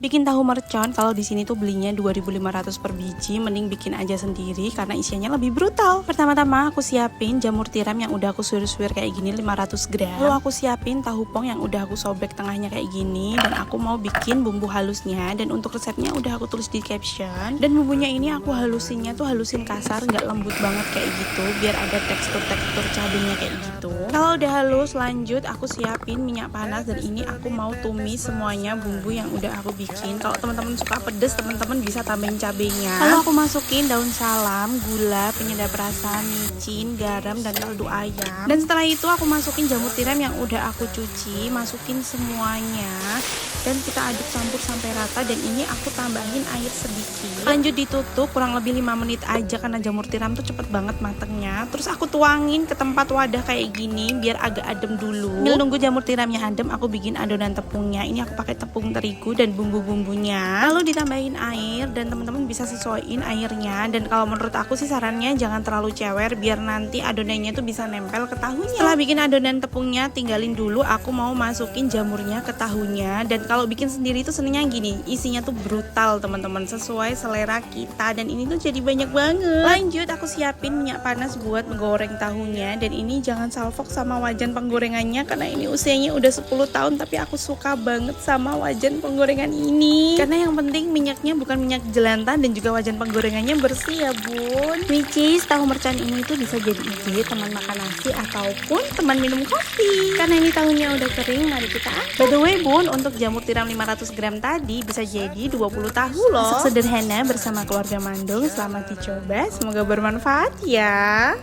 Bikin tahu mercon kalau di sini tuh belinya 2.500 per biji, mending bikin aja sendiri karena isiannya lebih brutal. Pertama-tama aku siapin jamur tiram yang udah aku suir-suir kayak gini 500 gram. Lalu aku siapin tahu pong yang udah aku sobek tengahnya kayak gini, dan aku mau bikin bumbu halusnya, dan untuk resepnya udah aku tulis di caption. Dan bumbunya ini aku halusinnya tuh halusin kasar, nggak lembut banget kayak gitu, biar ada tekstur-tekstur cabenya kayak gitu. Kalau udah halus, lanjut aku siapin minyak panas, dan ini aku mau tumis semuanya bumbu yang udah aku bikin. Kalau teman-teman suka pedes, teman-teman bisa tambahin cabenya. Lalu aku masukin daun salam, gula, penyedap rasa, micin, garam, dan kaldu ayam. Dan setelah itu aku masukin jamur tiram yang udah aku cuci, masukin semuanya, dan kita aduk campur sampai rata. Dan ini aku tambahin air sedikit. Lanjut ditutup kurang lebih 5 menit aja karena jamur tiram tuh cepet banget matengnya. Terus aku tuangin ke tempat wadah kayak gini biar agak adem dulu. Sambil nunggu jamur tiramnya adem, aku bikin adonan tepungnya. Ini aku pakai tepung terigu dan bumbunya, lalu ditambahin air, dan teman-teman bisa sesuaiin airnya. Dan kalau menurut aku sih sarannya jangan terlalu cewer biar nanti adonannya tuh bisa nempel ke tahunya. Setelah bikin adonan tepungnya, tinggalin dulu, aku mau masukin jamurnya ke tahunya. Dan kalau bikin sendiri tuh senengnya gini, isinya tuh brutal teman-teman, sesuai selera kita, dan ini tuh jadi banyak banget. Lanjut aku siapin minyak panas buat menggoreng tahunya, dan ini jangan salfok sama wajan penggorengannya karena ini usianya udah 10 tahun, tapi aku suka banget sama wajan penggorengan ini karena yang penting minyaknya bukan minyak jelantah, dan juga wajan penggorengannya bersih ya bun. Which is tahu mercon ini tuh bisa jadi ide teman makan nasi ataupun teman minum kopi. Karena ini tahunya udah kering, mari kita angkat. By the way bun, untuk jamur tiram 500 gram tadi bisa jadi 20 tahu loh. Masak sederhana bersama keluarga Mandung, selamat dicoba, semoga bermanfaat ya.